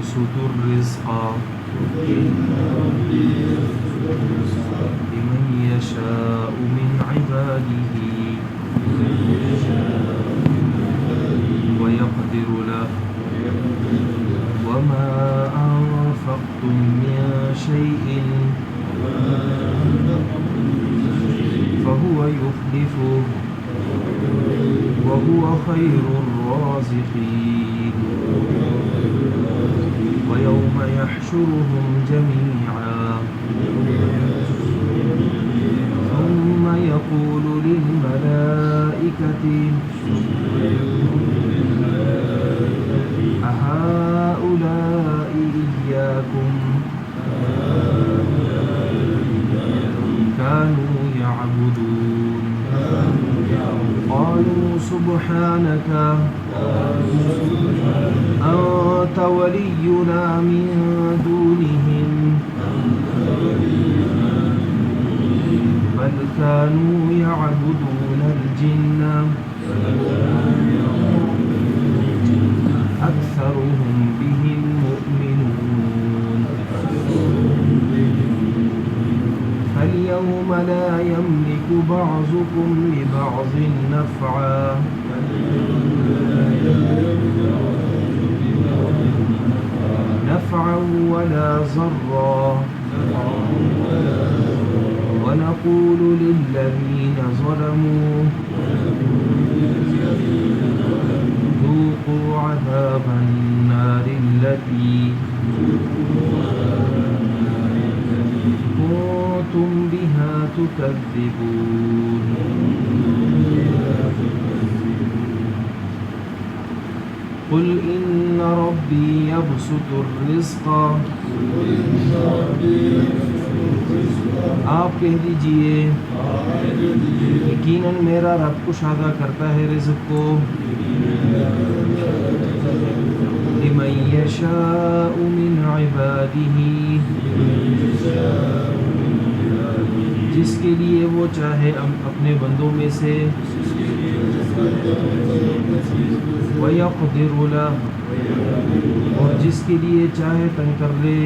يبسط الرزق لمن يشاء من عباده ويقدر له وما أنفقتم من شيء فهو يخلفه وهو خير الرازقين ويوم يحشرهم جميعا ثم يقول للملائكة أهؤلاء إياكم كانوا يعبدون قالوا سبحانك أنت ولينا من دونهم بل كانوا يعبدون الجن أكثرهم بهم مؤمنون فاليوم لا يملك بعضكم لبعض نفعا ولا ضرا ونقول للذين ظلموا ذوقوا عذاب النار التي كنتم بها تكذبون قل إن ربي يبسط الرزق آپ کہہ دیجئے یقیناً میرا رب کشادہ کرتا ہے رزق کو لمن یشاء من عبادہ جس کے لیے وہ چاہے اپنے بندوں میں سے وَيَقْدِرُ لَهُ اور جس کے لیے چاہے تنگ کر دے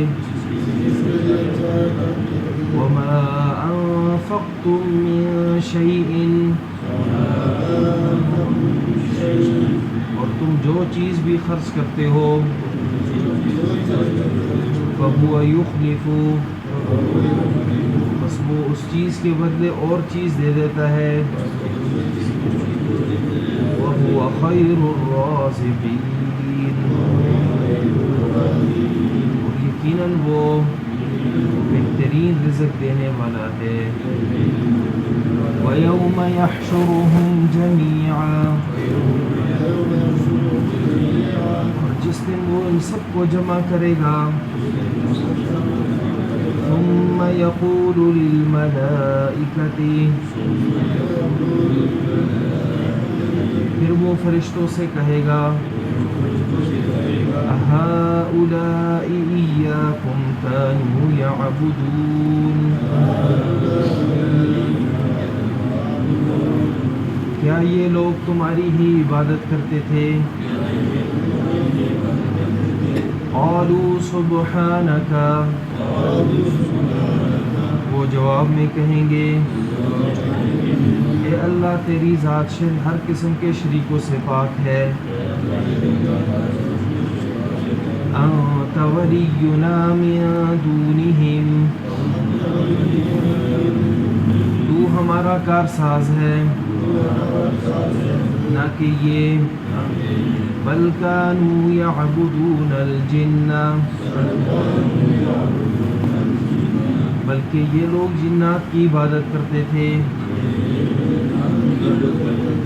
وَمَا أَنفَقْتُم مِّن شَيْءٍ اور تم جو چیز بھی خرچ کرتے ہو فَهُوَ يُخْلِفُ بس وہ اس چیز کے بدلے اور چیز دے دیتا ہے وَهُوَ خَيْرُ الرَّازِقِينَ اور یقیناً وہ بہترین رزق دینے والا ہے وَيَوْمَ يَحْشُرُهُمْ جَمِيعًا اور جس دن وہ ان سب کو جمع کرے گا ثُمَّ يَقُولُ لِلْمَلَائِكَةِ پھر وہ فرشتوں سے کہے گا أَهَؤُلَاءِ إِيَّاكُمْ كَانُوا يَعْبُدُونَ کیا یہ لوگ تمہاری ہی عبادت کرتے تھے قَالُوا سُبْحَانَكَ وہ جواب میں کہیں گے اے اللہ تیری ذات ہر قسم کے شریکوں سے پاک ہے أنت ولينا من دونهم تو ہمارا کارساز ہے نہ کہ یہ بل كانوا يعبدون الجن بلکہ یہ لوگ جنات کی عبادت کرتے تھے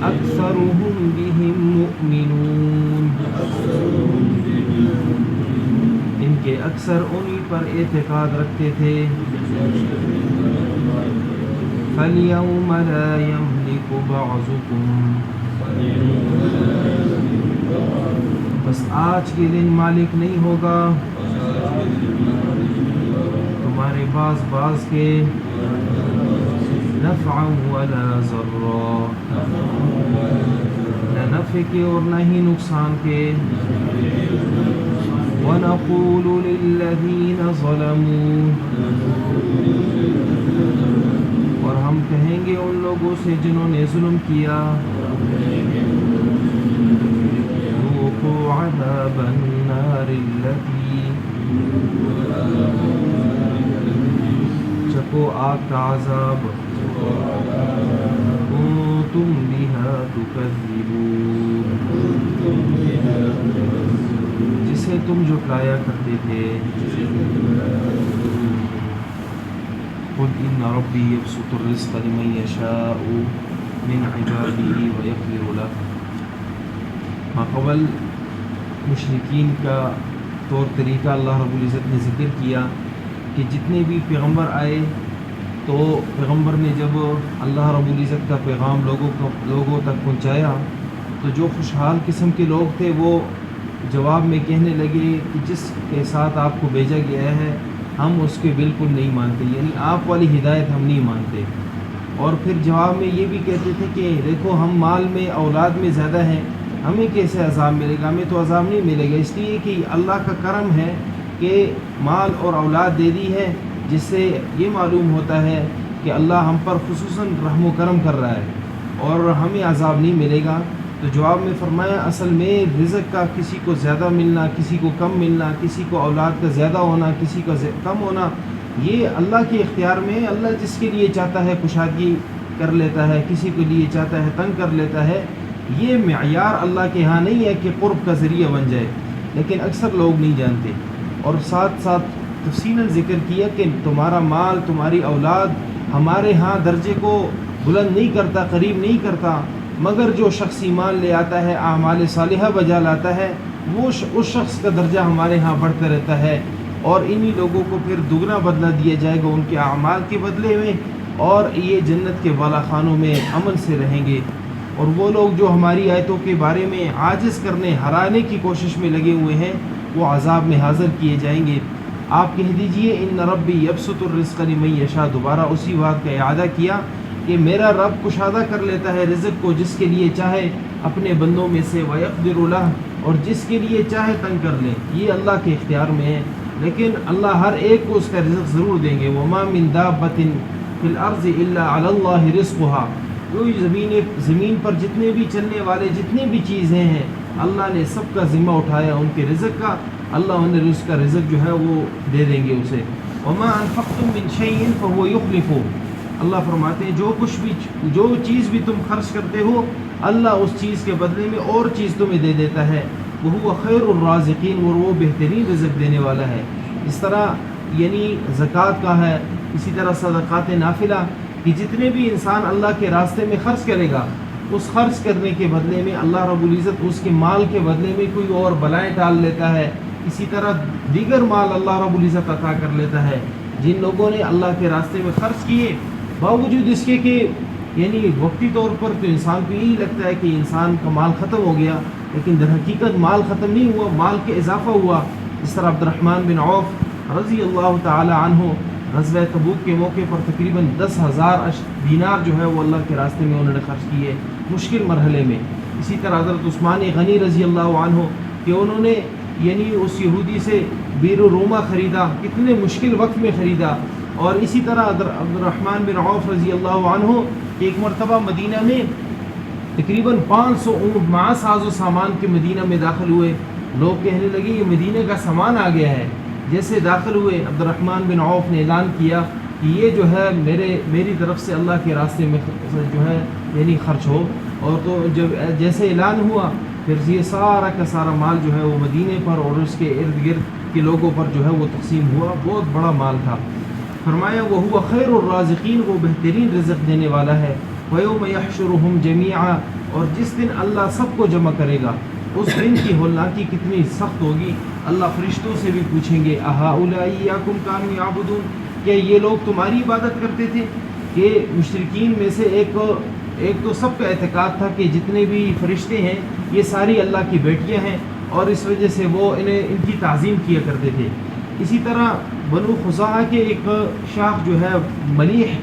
اکثرهم بهم مؤمنون ان کے اکثر انہی پر اعتقاد رکھتے تھے فَالْيَوْمَ لَا يَمْلِكُ بَعْضُكُمْ بس آج کے دن مالک نہیں ہوگا تمہارے بعض کے نفعا ولا ضرا نہ نفع کے اور نہ ہی نقصان کے وَنَقُولُ لِلَّذِينَ ظَلَمُوا، اور ہم کہیں گے ان لوگوں سے جنہوں نے ظلم کیا، ذُوقُوا عَذَابَ النَّارِ الَّتِي، چکو آگ کا عذاب، كُنتُم بِهَا تُكَذِّبُونَ، جسے تم جھٹلایا کرتے تھے۔ قُلْ إِنَّ رَبِّي يَبْسُطُ الرِّزْقَ لِمَن يَشَاءُ مِنْ عِبَادِهِ وَيَقْدِرُ لَهُ۔ ماقبل مشرکین کا طور طریقہ اللہ رب العزت نے ذکر کیا کہ جتنے بھی پیغمبر آئے تو پیغمبر نے جب اللہ رب العزت کا پیغام لوگوں تک پہنچایا تو جو خوشحال قسم کے لوگ تھے وہ جواب میں کہنے لگے کہ جس کے ساتھ آپ کو بھیجا گیا ہے ہم اس کے بالکل نہیں مانتے، یعنی آپ والی ہدایت ہم نہیں مانتے۔ اور پھر جواب میں یہ بھی کہتے تھے کہ دیکھو ہم مال میں اولاد میں زیادہ ہیں، ہمیں کیسے عذاب ملے گا، ہمیں تو عذاب نہیں ملے گا، اس لیے کہ اللہ کا کرم ہے کہ مال اور اولاد دے دی ہے، جس سے یہ معلوم ہوتا ہے کہ اللہ ہم پر خصوصاً رحم و کرم کر رہا ہے اور ہمیں عذاب نہیں ملے گا۔ تو جواب میں فرمایا اصل میں رزق کا کسی کو زیادہ ملنا، کسی کو کم ملنا، کسی کو اولاد کا زیادہ ہونا، کسی کا کم ہونا، یہ اللہ کے اختیار میں ہے۔ اللہ جس کے لیے چاہتا ہے کشادگی کر لیتا ہے، کسی کے لیے چاہتا ہے تنگ کر لیتا ہے۔ یہ معیار اللہ کے ہاں نہیں ہے کہ قرب کا ذریعہ بن جائے، لیکن اکثر لوگ نہیں جانتے۔ اور ساتھ ساتھ تفصیلاً ذکر کیا کہ تمہارا مال، تمہاری اولاد ہمارے ہاں درجے کو بلند نہیں کرتا، قریب نہیں کرتا، مگر جو شخص ایمان لے آتا ہے، اعمال صالحہ بجا لاتا ہے، وہ اس شخص کا درجہ ہمارے ہاں بڑھتا رہتا ہے، اور انہی لوگوں کو پھر دگنا بدلہ دیا جائے گا ان کے اعمال کے بدلے میں، اور یہ جنت کے بالا خانوں میں امن سے رہیں گے۔ اور وہ لوگ جو ہماری آیتوں کے بارے میں عاجز کرنے، ہرانے کی کوشش میں لگے ہوئے ہیں، وہ عذاب میں حاضر کیے جائیں گے۔ آپ کہہ دیجئے ان ربی یبسط الرزق لمن یشاء، دوبارہ اسی بات کا اعادہ کیا کہ میرا رب کشادہ کر لیتا ہے رزق کو جس کے لیے چاہے اپنے بندوں میں سے، وَيَقْدِرُ لَهُ، اور جس کے لیے چاہے تنگ کر لے، یہ اللہ کے اختیار میں ہے، لیکن اللہ ہر ایک کو اس کا رزق ضرور دیں گے۔ وَمَا مِن دَابَّةٍ فِي الْأَرْضِ إِلَّا عَلَى اللَّهِ رِزْقُهَا، کوئی زمین پر جتنے بھی چلنے والے جتنے بھی چیزیں ہیں اللہ نے سب کا ذمہ اٹھایا ان کے رزق کا، اللہ انہیں اس کا رزق جو ہے وہ دے دیں گے اسے۔ وَمَا أَنفَقْتُم مِّن شَيْءٍ فَهُوَ يُخْلِفُهُ، اللہ فرماتے ہیں جو چیز بھی تم خرچ کرتے ہو اللہ اس چیز کے بدلے میں اور چیز تمہیں دے دیتا ہے۔ وَهُوَ خَيْرُ الرَّازِقِينَ، اور وہ بہترین رزق دینے والا ہے۔ اس طرح یعنی زکوٰۃ کا ہے، اسی طرح صدقات نافلہ کہ جتنے بھی انسان اللہ کے راستے میں خرچ کرے گا اس خرچ کرنے کے بدلے میں اللہ رب العزت اس کے مال کے بدلے میں کوئی اور بلائیں ٹال لیتا ہے، اسی طرح دیگر مال اللہ رب العزت عطا کر لیتا ہے۔ جن لوگوں نے اللہ کے راستے میں خرچ کیے باوجود اس کے کہ یعنی وقتی طور پر تو انسان کو یہی لگتا ہے کہ انسان کا مال ختم ہو گیا، لیکن در حقیقت مال ختم نہیں ہوا، مال کے اضافہ ہوا۔ اس طرح عبد الرحمن بن عوف رضی اللہ تعالی عنہ غزوہ تبوک کے موقع پر تقریباً 10,000 دینار جو ہے وہ اللہ کے راستے میں انہوں نے خرچ کیے مشکل مرحلے میں۔ اسی طرح حضرت عثمان غنی رضی اللہ عنہ کہ انہوں نے یعنی اس یہودی سے بیر روما خریدا، کتنے مشکل وقت میں خریدا۔ اور اسی طرح عبد الرحمن بن عوف رضی اللہ عنہ کہ ایک مرتبہ مدینہ میں تقریباً 500 اونٹ مع ساز و سامان کے مدینہ میں داخل ہوئے، لوگ کہنے لگے یہ مدینہ کا سامان آ گیا ہے۔ جیسے داخل ہوئے عبد الرحمن بن عوف نے اعلان کیا کہ یہ جو ہے میری طرف سے اللہ کے راستے میں جو ہے یعنی خرچ ہو، اور تو جب جیسے اعلان ہوا پھر یہ سارا کا سارا مال جو ہے وہ مدینے پر اور اس کے ارد گرد کے لوگوں پر جو ہے وہ تقسیم ہوا، بہت بڑا مال تھا۔ فرمایا وَهُوَ خَيْرُ الرَّازِقِينَ، وہ بہترین رزق دینے والا ہے۔ وَيَوْمَ يَحْشُرُهُمْ جَمِيعًا، اور جس دن اللہ سب کو جمع کرے گا اس دن کی ہولناکی کتنی سخت ہوگی۔ اللہ فرشتوں سے بھی پوچھیں گے أَهَؤُلَاءِ إِيَّاكُمْ كَانُوا يَعْبُدُونَ، کیا یہ لوگ تمہاری عبادت کرتے تھے؟ کہ مشرکین میں سے ایک تو سب کا اعتقاد تھا کہ جتنے بھی فرشتے ہیں یہ ساری اللہ کی بیٹیاں ہیں اور اس وجہ سے وہ ان کی تعظیم کیا کرتے تھے۔ اسی طرح بنو خزاعہ کے ایک شاخ جو ہے ملیح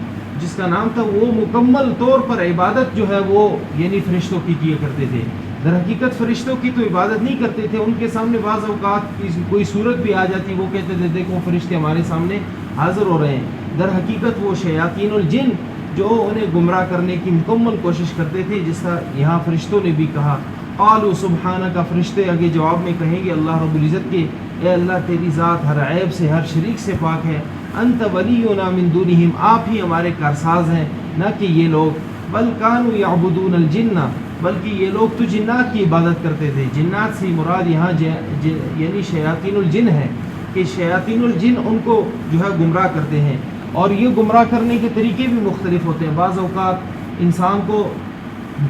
جس کا نام تھا، وہ مکمل طور پر عبادت جو ہے وہ یعنی فرشتوں کی کیا کرتے تھے۔ در حقیقت فرشتوں کی تو عبادت نہیں کرتے تھے، ان کے سامنے بعض اوقات کوئی صورت بھی آ جاتی، وہ کہتے تھے دیکھو فرشتے ہمارے سامنے حاضر ہو رہے ہیں۔ در حقیقت وہ شیاطین الجن جو انہیں گمراہ کرنے کی مکمل کوشش کرتے تھے، جس طرح یہاں فرشتوں نے بھی کہا قالوا سبحانک، فرشتے آگے جواب میں کہیں گے اللہ رب العزت کے، اے اللہ تیری ذات ہر عیب سے ہر شریک سے پاک ہے، انت ولینا من دونہم، آپ ہی ہمارے کارساز ہیں نہ کہ یہ لوگ، بل کانوا یعبدون الجن، بلکہ یہ لوگ تو جنات کی عبادت کرتے تھے۔ جنات سے مراد یہاں یعنی شیاطین الجن ہے، کہ شیاطین الجن ان کو جو ہے گمراہ کرتے ہیں، اور یہ گمراہ کرنے کے طریقے بھی مختلف ہوتے ہیں۔ بعض اوقات انسان کو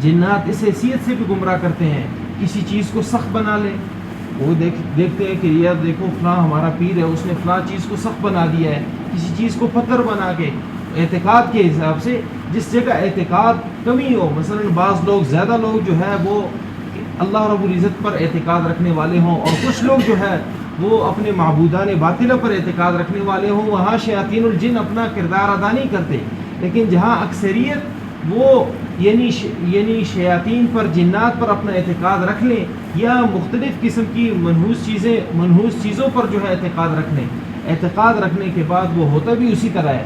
جنات اس حیثیت سے بھی گمراہ کرتے ہیں، کسی چیز کو سخت بنا لیں، وہ دیکھتے ہیں کہ یار دیکھو فلاں ہمارا پیر ہے، اس نے فلاں چیز کو سخت بنا دیا ہے، کسی چیز کو پتھر بنا کے اعتقاد کے حساب سے، جس جگہ اعتقاد کمی ہو، مثلا بعض لوگ زیادہ لوگ جو ہے وہ اللہ رب العزت پر اعتقاد رکھنے والے ہوں، اور کچھ لوگ جو ہے وہ اپنے معبودان باطلہ پر اعتقاد رکھنے والے ہوں، وہاں شیاطین الجن اپنا کردار ادا نہیں کرتے۔ لیکن جہاں اکثریت وہ یعنی شیاطین پر، جنات پر اپنا اعتقاد رکھ لیں، یا مختلف قسم کی منحوس چیزوں پر جو ہے اعتقاد رکھ لیں، اعتقاد رکھنے کے بعد وہ ہوتا بھی اسی طرح ہے،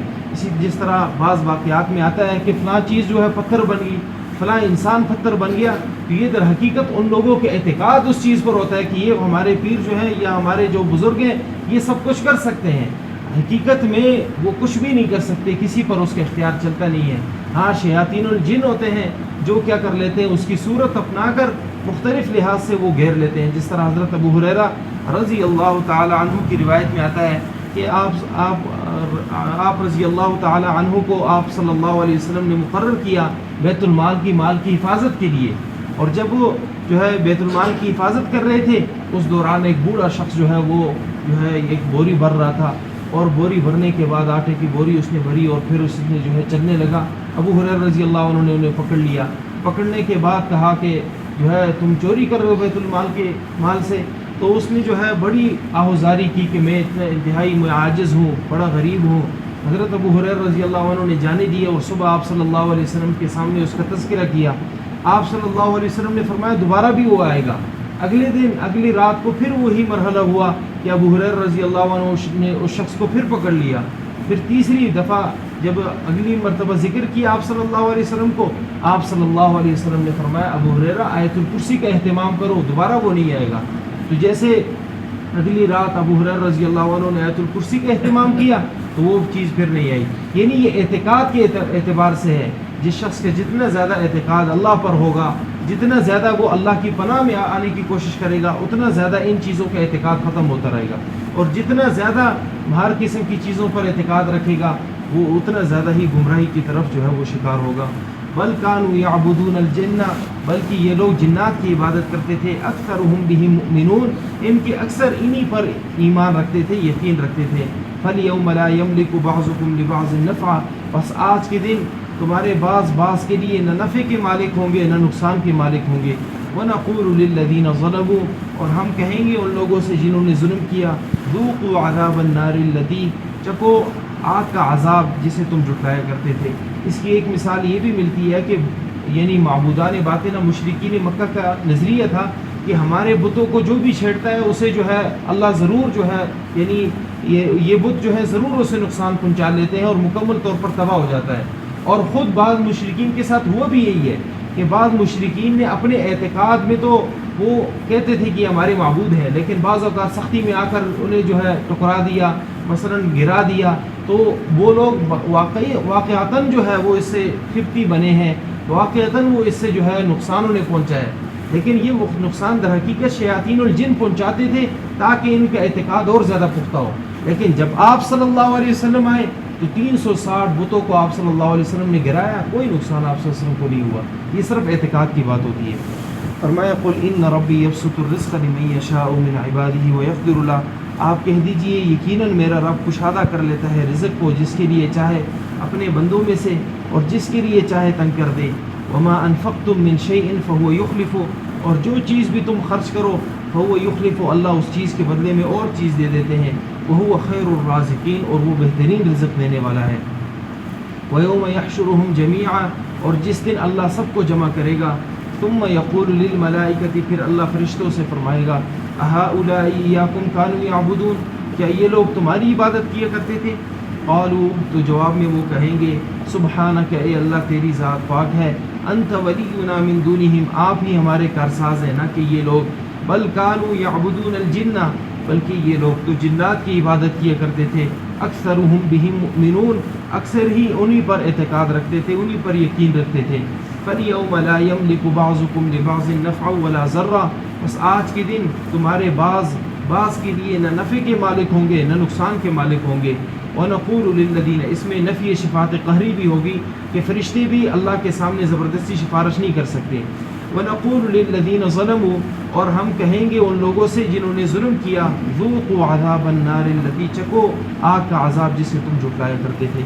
جس طرح بعض واقعات میں آتا ہے کہ فلاں چیز جو ہے پتھر بن گئی، فلاں انسان پتھر بن گیا، تو یہ در حقیقت ان لوگوں کے اعتقاد اس چیز پر ہوتا ہے کہ یہ ہمارے پیر جو ہیں یا ہمارے جو بزرگ ہیں یہ سب کچھ کر سکتے ہیں۔ حقیقت میں وہ کچھ بھی نہیں کر سکتے، کسی پر اس کا اختیار چلتا نہیں ہے۔ ہاں شیاطین الجن ہوتے ہیں جو کیا کر لیتے ہیں، اس کی صورت اپنا کر مختلف لحاظ سے وہ گھیر لیتے ہیں، جس طرح حضرت ابو ہریرہ رضی اللہ تعالی عنہ کی روایت میں آتا ہے کہ آپ رضی اللہ تعالی عنہ کو آپ صلی اللہ علیہ وسلم نے مقرر کیا بیت المال کی مال کی حفاظت کے لیے، اور جب وہ جو ہے بیت المال کی حفاظت کر رہے تھے، اس دوران ایک بوڑھا شخص جو ہے وہ جو ہے ایک بوری بھر رہا تھا، اور بوری بھرنے کے بعد آٹے کی بوری اس نے بھری اور پھر اس نے جو ہے چلنے لگا۔ ابو ہریرہ رضی اللہ عنہ نے انہیں پکڑ لیا، پکڑنے کے بعد کہا کہ جو ہے تم چوری کر رہے ہو بیت المال کے مال سے، تو اس نے جو ہے بڑی آہوزاری کی کہ میں اتنا انتہائی عاجز ہوں، بڑا غریب ہوں۔ حضرت ابو ہریرہ رضی اللہ عنہ نے جانے دیا، اور صبح آپ صلی اللہ علیہ وسلم کے سامنے اس کا تذکرہ کیا۔ آپ صلی اللہ علیہ وسلم نے فرمایا دوبارہ بھی وہ آئے گا۔ اگلے دن اگلی رات کو پھر وہی مرحلہ ہوا کہ ابو ہریرہ رضی اللہ عنہ نے اس شخص کو پھر پکڑ لیا۔ پھر تیسری دفعہ جب اگلی مرتبہ ذکر کیا آپ صلی اللہ علیہ وسلم کو، آپ صلی اللہ علیہ وسلم نے فرمایا ابو ہریرہ آیت الکرسی کا اہتمام کرو، دوبارہ وہ نہیں آئے گا۔ تو جیسے اگلی رات ابو ہریرہ رضی اللہ عنہ نے آیت الکرسی کا اہتمام کیا تو وہ چیز پھر نہیں آئی۔ یعنی یہ اعتقاد کے اعتبار سے ہے، جس شخص کا جتنا زیادہ اعتقاد اللہ پر ہوگا، جتنا زیادہ وہ اللہ کی پناہ میں آنے کی کوشش کرے گا، اتنا زیادہ ان چیزوں کا اعتقاد ختم ہوتا رہے گا، اور جتنا زیادہ ہر قسم کی چیزوں پر اعتقاد رکھے گا وہ اتنا زیادہ ہی گمراہی کی طرف جو ہے وہ شکار ہوگا۔ بل کانوا یعبدون الجن، بلکہ یہ لوگ جنات کی عبادت کرتے تھے، اکثرهم بہ مؤمنون، ان کے اکثر انہی پر ایمان رکھتے تھے، یقین رکھتے تھے۔ فالیوم لا یملک بعضکم لبعض نفعا، بس آج کے دن تمہارے بعض کے لیے نہ نفع کے مالک ہوں گے نہ نقصان کے مالک ہوں گے۔ وَنَقُولُ لِلَّذِينَ ظَلَمُوا، اور ہم کہیں گے ان لوگوں سے جنہوں نے ظلم کیا، ذُوقُوا عَذَابَ النَّارِ الَّتِي، چکو آگ کا عذاب جسے تم جھٹلایا کرتے تھے۔ اس کی ایک مثال یہ بھی ملتی ہے کہ یعنی معبودان باطنہ مشرکین مکہ کا نظریہ تھا کہ ہمارے بتوں کو جو بھی چھیڑتا ہے اسے جو ہے اللہ ضرور جو ہے یعنی یہ بت جو ہے ضرور اسے نقصان پہنچا لیتے ہیں اور مکمل طور پر تباہ ہو جاتا ہے۔ اور خود بعض مشرکین کے ساتھ ہوا بھی یہی ہے کہ بعض مشرکین نے اپنے اعتقاد میں تو وہ کہتے تھے کہ ہمارے معبود ہیں، لیکن بعض اوقات سختی میں آ کر انہیں جو ہے ٹکرا دیا، مثلا گرا دیا، تو وہ لوگ واقعتاً جو ہے وہ اس سے خفتی بنے ہیں، واقعتاً وہ اس سے جو ہے نقصان انہیں پہنچا ہے، لیکن یہ نقصان در حقیقت شیاطین الجن پہنچاتے تھے تاکہ ان کا اعتقاد اور زیادہ پختہ ہو۔ لیکن جب آپ صلی اللہ علیہ وسلم آئے تو 360 بتوں کو آپ صلی اللہ علیہ وسلم نے گرایا، کوئی نقصان آپ صلی اللہ علیہ وسلم کو نہیں ہوا۔ یہ صرف اعتقاد کی بات ہوتی ہے۔ فرمایا قل ان ربی یبسط الرزق لمن یشاء من عباده ویقدر له، آپ کہہ دیجئے یقیناً میرا رب کشادہ کر لیتا ہے رزق کو جس کے لیے چاہے اپنے بندوں میں سے، اور جس کے لیے چاہے تنگ کر دے۔ وما انفقتم من شیء فهو یخلفه، اور جو چیز بھی تم خرچ کرو فهو یخلفه، اللہ اس چیز کے بدلے میں اور چیز دے دیتے ہیں۔ وهو خیر الرازقین، اور وہ بہترین رزق دینے والا ہے۔ ویوم یحشرهم جمیعا، اور جس دن اللہ سب کو جمع کرے گا، ثم یقول للملائکۃ، پھر اللہ فرشتوں سے فرمائے گا اہؤلاء ایاکم کانوا یعبدون، کیا یہ لوگ تمہاری عبادت کیا کرتے تھے؟ قالوا، تو جواب میں وہ کہیں گے سبحانک، اے اللہ تیری ذات پاک ہے، انت ولینا من دونہم، آپ ہی ہمارے کارساز ہیں، نہ کہ یہ لوگ، بل کانوا یعبدون الجن، بلکہ یہ لوگ تو جنات کی عبادت کیا کرتے تھے، اکثرہم بہم مؤمنون، اکثر ہی انہی پر اعتقاد رکھتے تھے، انہی پر یقین رکھتے تھے۔ فَالْيَوْمَ لَا يَمْلِكُ بَعْضُكُمْ لِبَعْضٍ نَفْعًا وَلَا ضَرًّا، بس آج کے دن تمہارے بعض کے لیے نہ نفع کے مالک ہوں گے نہ نقصان کے مالک ہوں گے۔ وَنَقُولُ لِلَّذِينَ، اس میں نفی شفاعت قہری بھی ہوگی کہ فرشتے بھی اللہ کے سامنے زبردستی سفارش نہیں کر سکتے۔ وَنَقُولُ لِلَّذِينَ ظَلَمُوا، اور ہم کہیں گے ان لوگوں سے جنہوں نے ظلم کیا، ذُوقُوا عَذَابَ النَّارِ الَّتِي، چکو آگ کا عذاب جسے تم جھٹلایا کرتے تھے۔